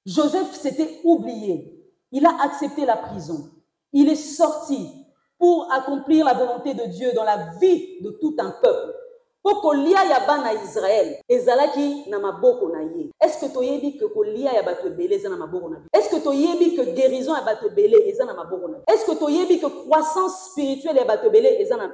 Joseph s'était oublié. Il a accepté la prison. Il est sorti pour accomplir la volonté de Dieu dans la vie de tout un peuple. Pour kolia ya bana Israël, ezalaki na maboko na ye. Est-ce que toyebi que kolia ya bato belé eza na maboko na biso? Est-ce que toyebi que guérison ya bato belé eza na maboko na biso? Est-ce que toyebi que croissance spirituelle ya bato belé eza na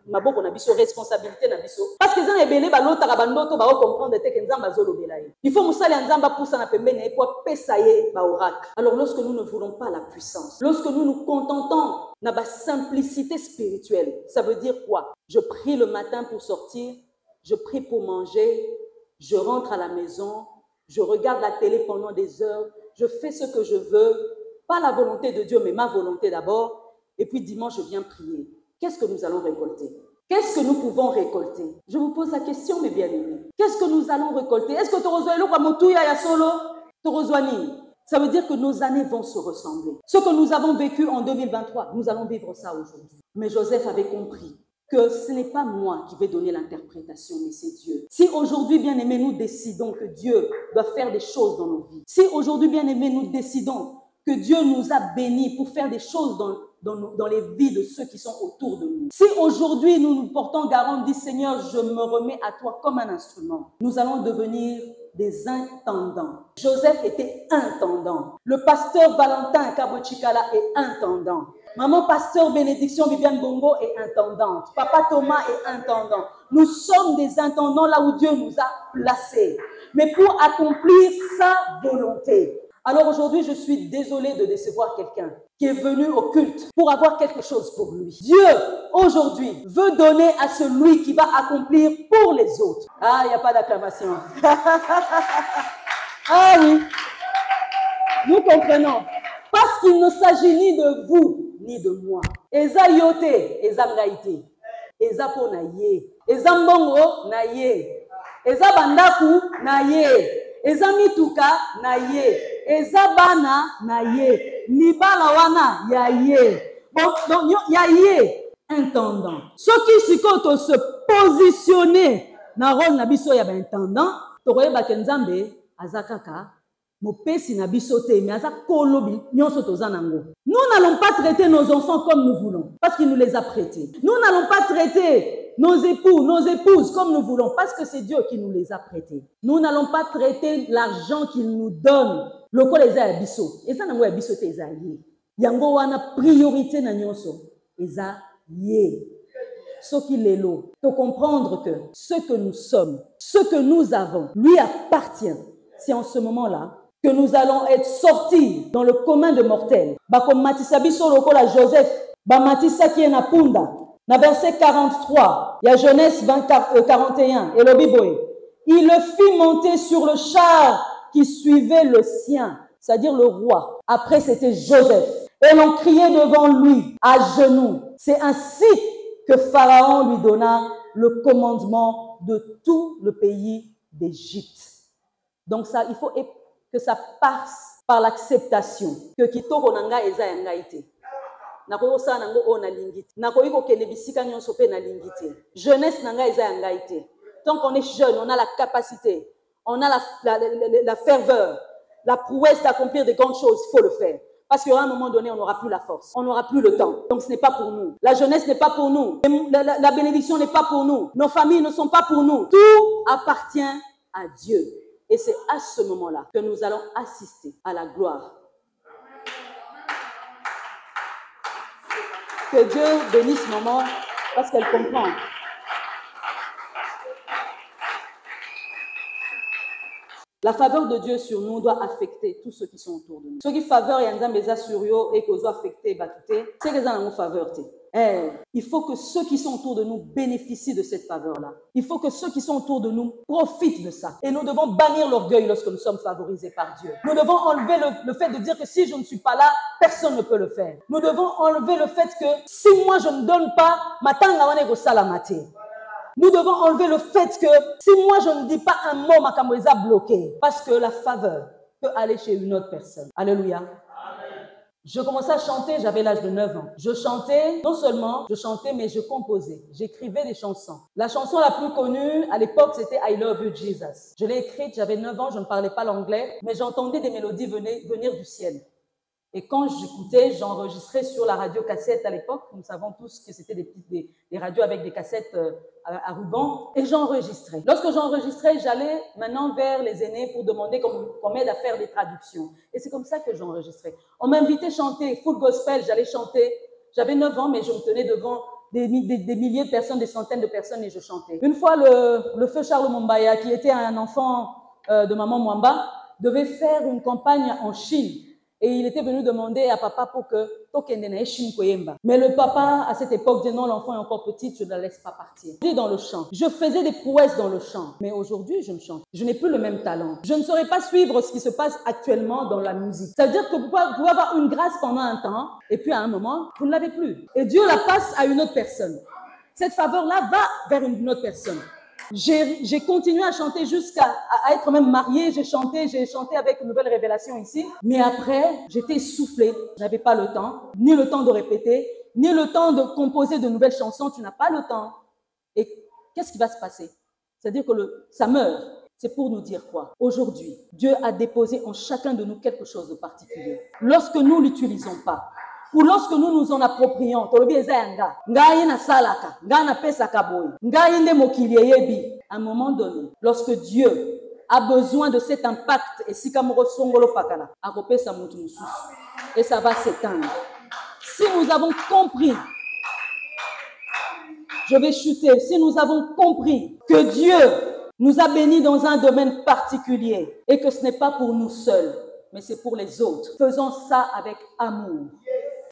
maboko na biso, responsabilité na biso? Parce que eza na belé balotaka bandoto ba comprendre te que nzamba azolobela ye. Il faut musala nzamba poussa na pembeni pour pesa ye ba oracle. Alors lorsque nous ne voulons pas la puissance, lorsque nous nous contentons na ba simplicité spirituelle, ça veut dire quoi? Je prie le matin pour sortir, je prie pour manger, je rentre à la maison, je regarde la télé pendant des heures, je fais ce que je veux, pas la volonté de Dieu, mais ma volonté d'abord, et puis dimanche, je viens prier. Qu'est-ce que nous allons récolter? Qu'est-ce que nous pouvons récolter? Je vous pose la question, mes bien-aimés. Qu'est-ce que nous allons récolter? Est-ce que tu reçois le Kamotouya ya solo? Tu reçois ni? Ça veut dire que nos années vont se ressembler. Ce que nous avons vécu en 2023, nous allons vivre ça aujourd'hui. Mais Joseph avait compris que ce n'est pas moi qui vais donner l'interprétation, mais c'est Dieu. Si aujourd'hui, bien-aimés, nous décidons que Dieu doit faire des choses dans nos vies, si aujourd'hui, bien-aimés, nous décidons que Dieu nous a bénis pour faire des choses dans les vies de ceux qui sont autour de nous, si aujourd'hui nous nous portons garant, dit Seigneur, je me remets à toi comme un instrument, nous allons devenir des intendants. Joseph était intendant. Le pasteur Valentin Kabochikala est intendant. Maman pasteur Bénédiction Viviane Bongo est intendante. Papa Thomas est intendant. Nous sommes des intendants là où Dieu nous a placés. Mais pour accomplir sa volonté. Alors aujourd'hui, je suis désolée de décevoir quelqu'un qui est venu au culte pour avoir quelque chose pour lui. Dieu, aujourd'hui, veut donner à celui qui va accomplir pour les autres. Ah, il n'y a pas d'acclamation. Ah oui, nous comprenons. Parce qu'il ne s'agit ni de vous, ni de moi. Eza yote, eza ngaite. Eza po na ye. Eza mbongo na ye. Eza bandaku na ye. Eza mituka na ye. Eza bana na ye. Libala wana ya ye. Bon, donc ya ye. Intendant. Ce qui sikoto se positionner na rôle na biso ya ba intendant, tokoye ba kenzambe azakaka. Nous n'allons pas traiter nos enfants comme nous voulons, parce qu'il nous les a prêtés. Nous n'allons pas traiter nos époux, nos épouses comme nous voulons, parce que c'est Dieu qui nous les a prêtés. Nous n'allons pas traiter l'argent qu'il nous donne. Le quoi les a biso. Et ça n'a pas biso te zaye. Yango wana priorité na nyonso. Eza ye. Ce qu'il est là. Pour comprendre que ce que nous sommes, ce que nous avons, lui appartient. C'est en ce moment-là que nous allons être sortis dans le commun de mortels. Comme Matissa biso lokola Joseph, Matissa qui est na punda, na verset 43, il y a Genèse 41, et le Bible, il le fit monter sur le char qui suivait le sien, c'est-à-dire le roi. Après, c'était Joseph. Et l'on criait devant lui, à genoux. C'est ainsi que Pharaon lui donna le commandement de tout le pays d'Égypte. Donc ça, il faut que ça passe par l'acceptation que kitoko nanga eza yanga ite. Nakoyo sa nango o na lingite. Nakoyo ko kende bisika nyonso pe na lingite. Jeunesse nanga eza yanga ite. Tant qu'on est jeune, on a la capacité, on a la ferveur, la prouesse d'accomplir de grandes choses, il faut le faire. Parce qu'à un moment donné, on n'aura plus la force, on n'aura plus le temps. Donc ce n'est pas pour nous. La jeunesse n'est pas pour nous. La bénédiction n'est pas pour nous. Nos familles ne sont pas pour nous. Tout appartient à Dieu. Et c'est à ce moment-là que nous allons assister à la gloire. Que Dieu bénisse maman parce qu'elle comprend. La faveur de Dieu sur nous doit affecter tous ceux qui sont autour de nous. Ceux qui faveur et en sur eux et qu'ils ont affecté, c'est qu'ils ont une faveur. Il faut que ceux qui sont autour de nous bénéficient de cette faveur-là. Il faut que ceux qui sont autour de nous profitent de ça. Et nous devons bannir l'orgueil lorsque nous sommes favorisés par Dieu. Nous devons enlever le fait de dire que si je ne suis pas là, personne ne peut le faire. Nous devons enlever le fait que si moi je ne donne pas, nous devons enlever le fait que si moi je ne dis pas un mot, ma camoïsa bloqué. Parce que la faveur peut aller chez une autre personne. Alléluia. Je commençais à chanter, j'avais l'âge de 9 ans. Je chantais, non seulement je chantais, mais je composais. J'écrivais des chansons. La chanson la plus connue à l'époque, c'était I Love You Jesus. Je l'ai écrite, j'avais 9 ans, je ne parlais pas l'anglais, mais j'entendais des mélodies venir du ciel. Et quand j'écoutais, j'enregistrais sur la radio cassette à l'époque. Nous savons tous que c'était des radios avec des cassettes à ruban. Et j'enregistrais. Lorsque j'enregistrais, j'allais maintenant vers les aînés pour demander qu'on m'aide à faire des traductions. Et c'est comme ça que j'enregistrais. On m'invitait chanter full gospel, j'allais chanter. J'avais 9 ans, mais je me tenais devant des milliers de personnes, des centaines de personnes et je chantais. Une fois, le feu Charles Mombaya, qui était un enfant de maman Mwamba, devait faire une campagne en Chine. Et il était venu demander à papa pour que mais le papa, à cette époque, disait non, l'enfant est encore petit, tu ne la laisses pas partir. Je dans le chant. Je faisais des prouesses dans le chant. Mais aujourd'hui, je ne chante. Je n'ai plus le même talent. Je ne saurais pas suivre ce qui se passe actuellement dans la musique. C'est-à-dire que vous pouvez avoir une grâce pendant un temps, et puis à un moment, vous ne l'avez plus. Et Dieu la passe à une autre personne. Cette faveur-là va vers une autre personne. J'ai continué à chanter jusqu'à être même mariée. J'ai chanté avec une nouvelle révélation ici. Mais après, j'étais essoufflée. Je n'avais pas le temps, ni le temps de répéter, ni le temps de composer de nouvelles chansons. Tu n'as pas le temps. Et qu'est-ce qui va se passer? C'est-à-dire que ça meurt. C'est pour nous dire quoi? Aujourd'hui, Dieu a déposé en chacun de nous quelque chose de particulier. Lorsque nous ne l'utilisons pas, ou lorsque nous nous en approprions, à un moment donné, lorsque Dieu a besoin de cet impact, et ça va s'éteindre. Si nous avons compris, je vais chuter, si nous avons compris que Dieu nous a bénis dans un domaine particulier et que ce n'est pas pour nous seuls, mais c'est pour les autres, faisons ça avec amour.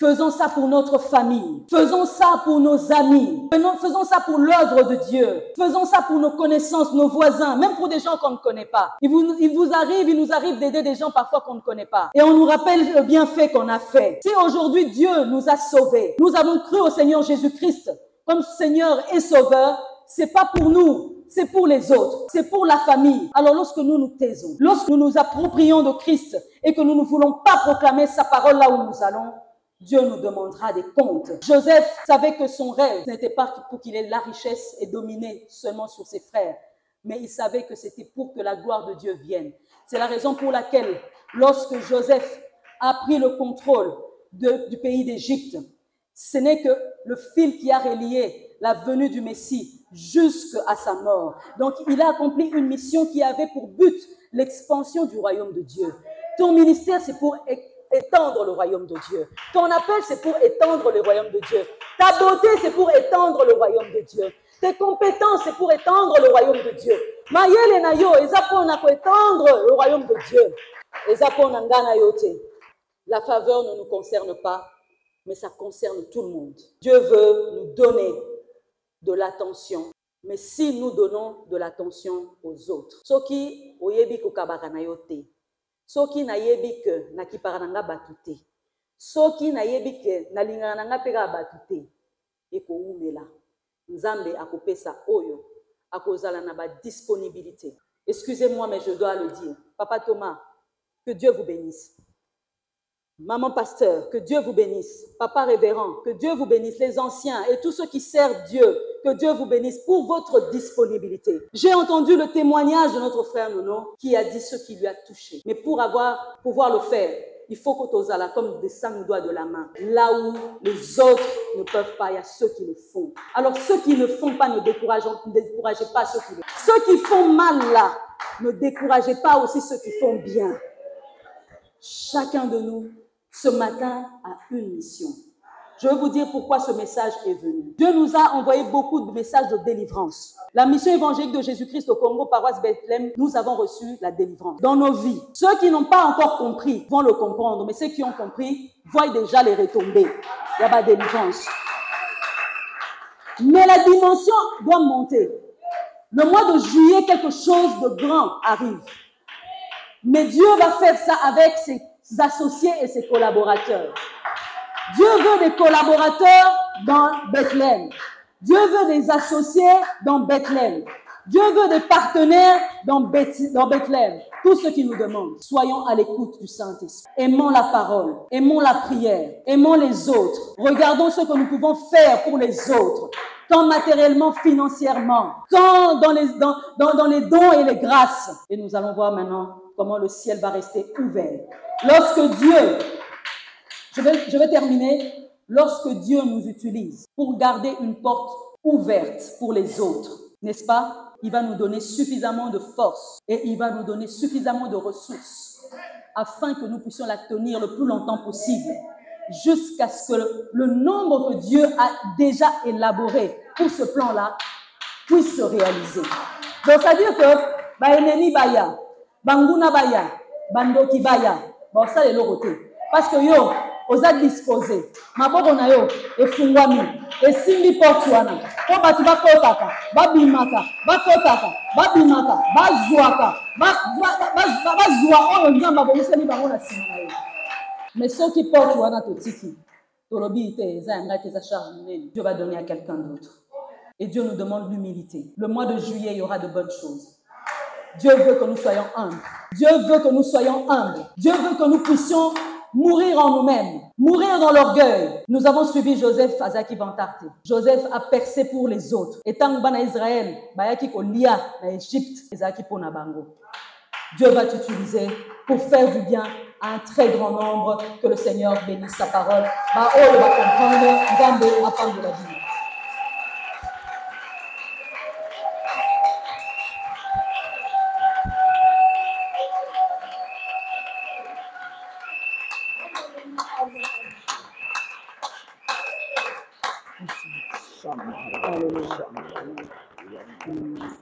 Faisons ça pour notre famille. Faisons ça pour nos amis. Faisons ça pour l'œuvre de Dieu. Faisons ça pour nos connaissances, nos voisins, même pour des gens qu'on ne connaît pas. Il nous arrive d'aider des gens parfois qu'on ne connaît pas. Et on nous rappelle le bienfait qu'on a fait. Si aujourd'hui Dieu nous a sauvés, nous avons cru au Seigneur Jésus-Christ comme Seigneur et Sauveur, c'est pas pour nous, c'est pour les autres, c'est pour la famille. Alors lorsque nous nous taisons, lorsque nous nous approprions de Christ et que nous ne voulons pas proclamer sa parole là où nous allons, Dieu nous demandera des comptes. Joseph savait que son rêve n'était pas pour qu'il ait la richesse et dominer seulement sur ses frères, mais il savait que c'était pour que la gloire de Dieu vienne. C'est la raison pour laquelle, lorsque Joseph a pris le contrôle du pays d'Égypte, ce n'est que le fil qui a relié la venue du Messie jusqu'à sa mort. Donc, il a accompli une mission qui avait pour but l'expansion du royaume de Dieu. Ton ministère, c'est pour étendre le royaume de Dieu. Ton appel, c'est pour étendre le royaume de Dieu. Ta beauté, c'est pour étendre le royaume de Dieu. Tes compétences, c'est pour étendre le royaume de Dieu. Mayele na yo, ezapona ko étendre le royaume de Dieu. Ezapona ngana yote. La faveur ne nous concerne pas, mais ça concerne tout le monde. Dieu veut nous donner de l'attention, mais si nous donnons de l'attention aux autres, soki oyebi ko kabaka na yote. Soki na yebi ke na kipara nanga batute. Soki na yebi ke na lingana nanga peka batute. Eko umela. Nzambe akopesa oyo. Akozala na ba disponibilité. Excusez-moi, mais je dois le dire. Papa Thomas, que Dieu vous bénisse. Maman pasteur, que Dieu vous bénisse. Papa révérend, que Dieu vous bénisse. Les anciens et tous ceux qui servent Dieu, que Dieu vous bénisse pour votre disponibilité. J'ai entendu le témoignage de notre frère Nono qui a dit ce qui lui a touché. Mais pour pouvoir le faire, il faut que tu là comme des 5 doigts de la main. Là où les autres ne peuvent pas, il y a ceux qui le font. Alors ceux qui ne font pas, ne découragez pas ceux qui le font. Ceux qui font mal là, ne découragez pas aussi ceux qui font bien. Chacun de nous, ce matin, a une mission. Je vais vous dire pourquoi ce message est venu. Dieu nous a envoyé beaucoup de messages de délivrance. La mission évangélique de Jésus-Christ au Congo, paroisse Bethléem, nous avons reçu la délivrance dans nos vies. Ceux qui n'ont pas encore compris vont le comprendre, mais ceux qui ont compris voient déjà les retombées. Il y a pas de délivrance. Mais la dimension doit monter. Le mois de juillet, quelque chose de grand arrive. Mais Dieu va faire ça avec ses associés et ses collaborateurs. Dieu veut des collaborateurs dans Bethléem. Dieu veut des associés dans Bethléem. Dieu veut des partenaires dans Bethléem. tout ce qu'il nous demande, soyons à l'écoute du Saint-Esprit. Aimons la parole, aimons la prière, aimons les autres. Regardons ce que nous pouvons faire pour les autres, tant matériellement, financièrement, tant dans les dons et les grâces. Et nous allons voir maintenant comment le ciel va rester ouvert. Lorsque Dieu, je vais terminer, lorsque Dieu nous utilise pour garder une porte ouverte pour les autres, n'est-ce pas? Il va nous donner suffisamment de force et il va nous donner suffisamment de ressources afin que nous puissions la tenir le plus longtemps possible jusqu'à ce que le nombre que Dieu a déjà élaboré pour ce plan-là puisse se réaliser. Donc, ça veut dire que Baeneni Baya, Banguna Baya, Bandoki Baya, bon, ça c'est l'autre côté. Parce que yo, aux a disposé, maboko na yo, et fungwami, et simbi portuana, ko batu bakotaka, babimaka, babimaka, bazuaka, bazua, on nzamba bomuseli bango na sima na yo. Mais ceux qui portuana totiki, tolobi ite, eza yanga eza charge nene, Dieu va donner à quelqu'un d'autre. Et Dieu nous demande l'humilité. Le mois de juillet, il y aura de bonnes choses. Dieu veut que nous soyons humbles. Dieu veut que nous soyons humbles. Dieu veut que nous puissions mourir en nous-mêmes, mourir dans l'orgueil. Nous avons suivi Joseph Azaki Vantarte. Joseph a percé pour les autres. Et tant que Israël, Bayaki Kolia, en Égypte, Ezaki Ponabango. Dieu va t'utiliser pour faire du bien à un très grand nombre. Que le Seigneur bénisse sa parole. Bah, oh, va comprendre, Zambé, apprendre de la vie. Hallelujah.